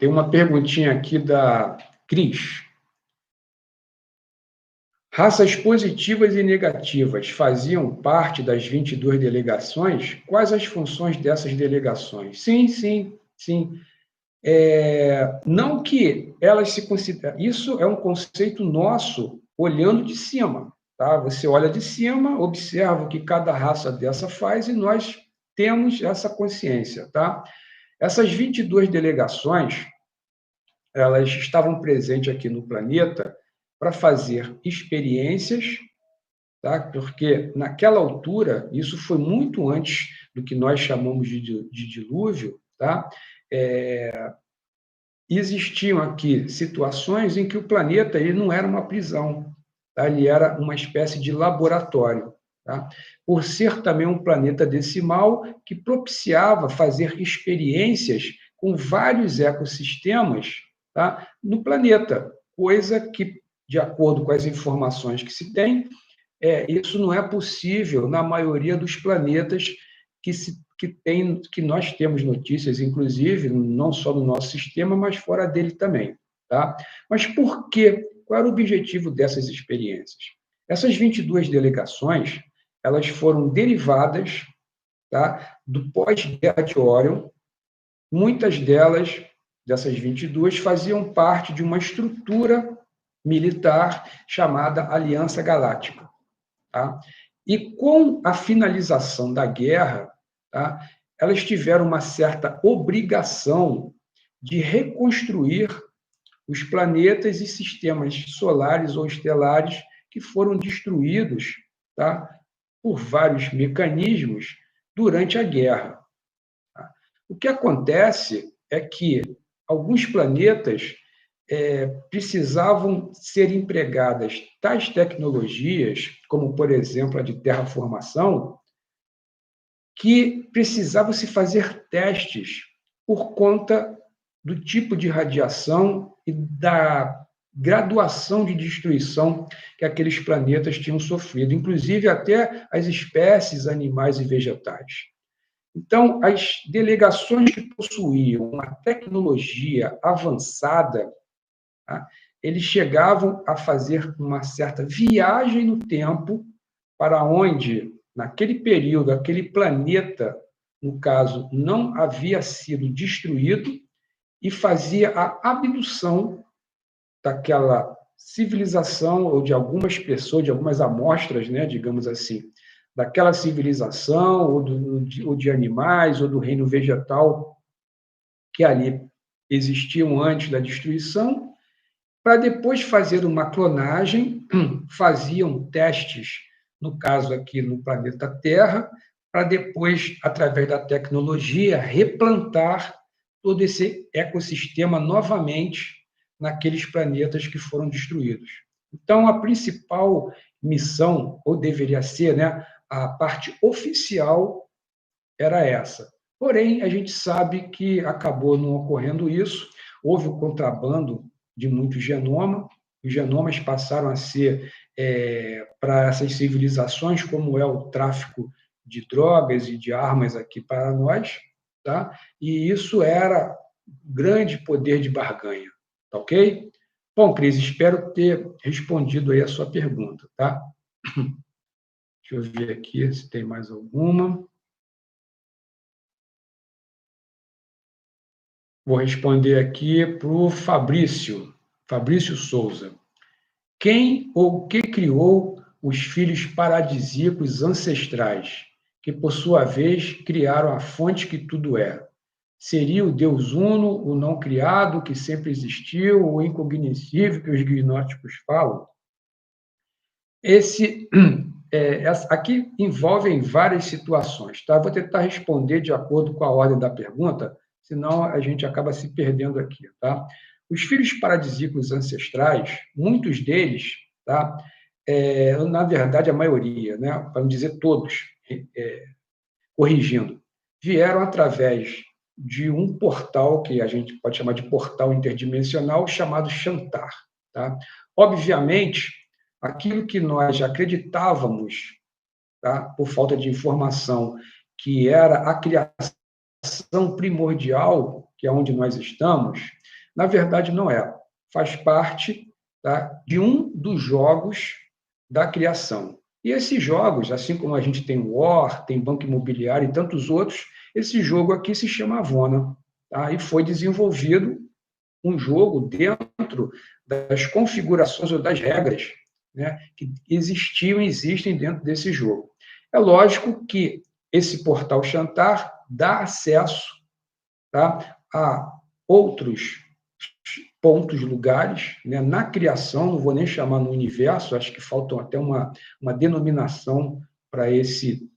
Tem uma perguntinha aqui da Cris. Raças positivas e negativas faziam parte das 22 delegações? Quais as funções dessas delegações? Sim, sim, sim. Não que elas se considerem... Isso é um conceito nosso, olhando de cima. Tá? Você olha de cima, observa o que cada raça dessa faz e nós temos essa consciência. Tá? Essas 22 delegações, elas estavam presentes aqui no planeta para fazer experiências, tá? Porque naquela altura, isso foi muito antes do que nós chamamos de dilúvio, tá? Existiam aqui situações em que o planeta ele não era uma prisão, tá? Ele era uma espécie de laboratório, tá? Por ser também um planeta decimal que propiciava fazer experiências com vários ecossistemas, tá? No planeta, coisa que, de acordo com as informações que se tem, isso não é possível na maioria dos planetas que nós temos notícias, inclusive, não só no nosso sistema, mas fora dele também. Tá? Mas por quê? Qual era o objetivo dessas experiências? Essas 22 delegações, elas foram derivadas, tá, do pós-guerra de Orion. Muitas delas, dessas 22, faziam parte de uma estrutura militar chamada Aliança Galáctica. Tá? E com a finalização da guerra, tá, elas tiveram uma certa obrigação de reconstruir os planetas e sistemas solares ou estelares que foram destruídos, tá, por vários mecanismos durante a guerra. Tá? O que acontece é que alguns planetas precisavam ser empregadas tais tecnologias, como, por exemplo, a de terraformação, que precisavam se fazer testes por conta do tipo de radiação e da graduação de destruição que aqueles planetas tinham sofrido, inclusive até as espécies animais e vegetais. Então, as delegações que possuíam uma tecnologia avançada, tá, eles chegavam a fazer uma certa viagem no tempo para onde, naquele período, aquele planeta, no caso, não havia sido destruído e fazia a abdução daquela civilização ou de algumas pessoas, de algumas amostras, né, digamos assim, daquela civilização ou de animais ou do reino vegetal que ali existiam antes da destruição, para depois fazer uma clonagem, faziam testes, no caso aqui no planeta Terra, para depois, através da tecnologia, replantar todo esse ecossistema novamente naqueles planetas que foram destruídos. Então, a principal missão, ou deveria ser, né, a parte oficial, era essa. Porém, a gente sabe que acabou não ocorrendo isso, houve o contrabando de muito genoma, os genomas passaram a ser, para essas civilizações, como é o tráfico de drogas e de armas aqui para nós, tá? E isso era grande poder de barganha, tá ok? Bom, Cris, espero ter respondido aí a sua pergunta, tá? Deixa eu ver aqui se tem mais alguma. Vou responder aqui para o Fabrício Souza. Quem ou o que criou os filhos paradisíacos ancestrais, que, por sua vez, criaram a fonte que tudo é? Seria o Deus Uno, o não criado, que sempre existiu, o incognoscível que os gnósticos falam? Aqui envolvem várias situações. Tá? Vou tentar responder de acordo com a ordem da pergunta, senão a gente acaba se perdendo aqui. Tá? Os filhos paradisíacos ancestrais, muitos deles, tá? Na verdade, a maioria, né? Para não dizer todos, corrigindo, vieram através de um portal que a gente pode chamar de portal interdimensional, chamado Shantar. Tá? Obviamente, aquilo que nós acreditávamos, tá, por falta de informação, que era a criação primordial, que é onde nós estamos, na verdade não é. Faz parte, tá, de um dos jogos da criação. E esses jogos, assim como a gente tem o War, tem Banco Imobiliário e tantos outros, esse jogo aqui se chama Avona, tá? E foi desenvolvido um jogo dentro das configurações ou das regras, né, que existiam e existem dentro desse jogo. É lógico que esse portal Chantar dá acesso, tá, a outros pontos, lugares, né, na criação, não vou nem chamar no universo, acho que falta até uma denominação para esse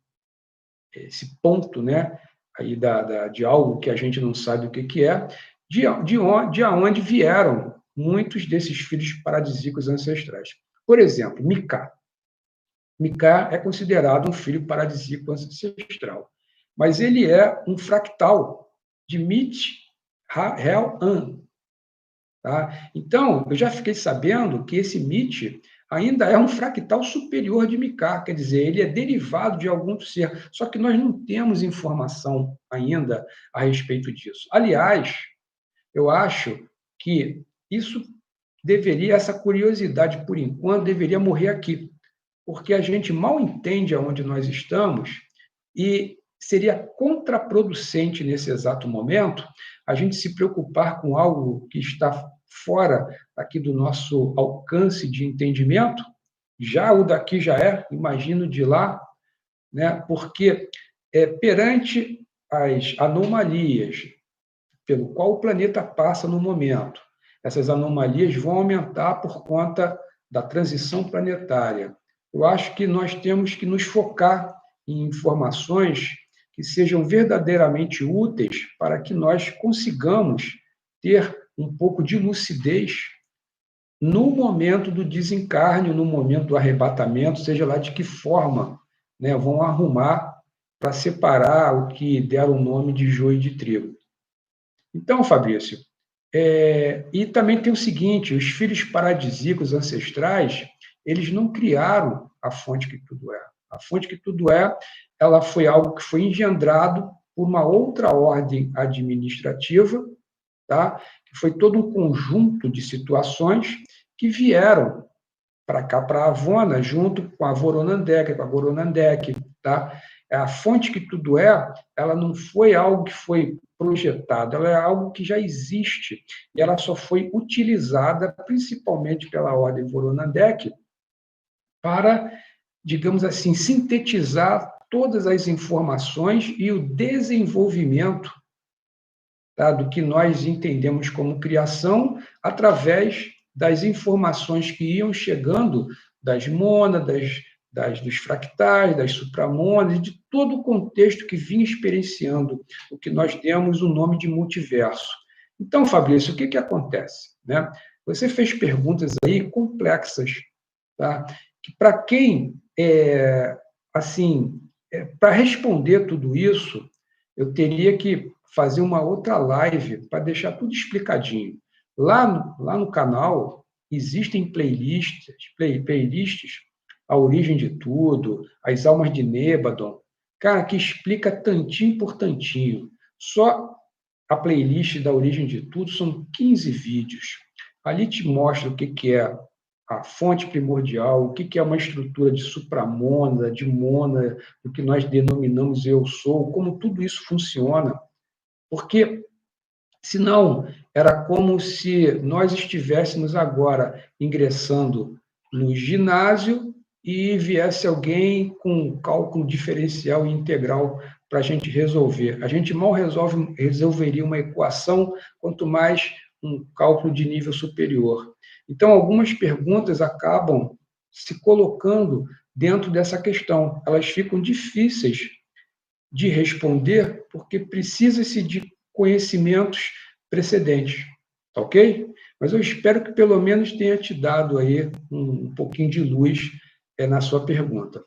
ponto, né, aí de algo que a gente não sabe o que é, de onde vieram muitos desses filhos paradisíacos ancestrais. Por exemplo, Micá. Micá é considerado um filho paradisíaco ancestral, mas ele é um fractal de Mit-Hel-An. Tá? Então, eu já fiquei sabendo que esse Mit ainda é um fractal superior de Micá, quer dizer, ele é derivado de algum ser, só que nós não temos informação ainda a respeito disso. Aliás, eu acho que isso essa curiosidade, por enquanto, deveria morrer aqui, porque a gente mal entende aonde nós estamos e seria contraproducente nesse exato momento a gente se preocupar com algo que está fora aqui do nosso alcance de entendimento. Já o daqui já é, imagino de lá, né? Porque perante as anomalias pelo qual o planeta passa no momento, essas anomalias vão aumentar por conta da transição planetária. Eu acho que nós temos que nos focar em informações que sejam verdadeiramente úteis para que nós consigamos ter um pouco de lucidez no momento do desencarne, no momento do arrebatamento, seja lá de que forma, né, vão arrumar para separar o que deram o nome de joio de trigo. Então, Fabrício, e também tem o seguinte, os filhos paradisíacos ancestrais, eles não criaram a fonte que tudo é. A fonte que tudo é, ela foi algo que foi engendrado por uma outra ordem administrativa, tá? Que foi todo um conjunto de situações que vieram para cá, para Avona, junto com a Voronandek, com a Goronandek, tá? A fonte que tudo é, ela não foi algo que foi projetado, ela é algo que já existe e ela só foi utilizada principalmente pela ordem Voronandek para, digamos assim, sintetizar todas as informações e o desenvolvimento, tá, do que nós entendemos como criação através das informações que iam chegando das mônadas, dos fractais, das supramônadas, de todo o contexto que vinha experienciando o que nós demos o nome de multiverso. Então, Fabrício, o que acontece? Né? Você fez perguntas aí complexas, tá? Que para quem, para responder tudo isso, eu teria que fazer uma outra live para deixar tudo explicadinho. Lá no canal existem playlists, A Origem de Tudo, As Almas de Nébadon, cara, que explica tantinho por tantinho. Só a playlist da Origem de Tudo são 15 vídeos. Ali te mostra o que é a fonte primordial, o que é uma estrutura de supramônada, de mônada, o que nós denominamos eu sou, como tudo isso funciona. Porque, senão, era como se nós estivéssemos agora ingressando no ginásio e viesse alguém com cálculo diferencial e integral para a gente resolver. A gente mal resolveria uma equação, quanto mais um cálculo de nível superior. Então, algumas perguntas acabam se colocando dentro dessa questão. Elas ficam difíceis de responder porque precisa-se de conhecimentos precedentes, tá ok? Mas eu espero que pelo menos tenha te dado aí um pouquinho de luz na sua pergunta.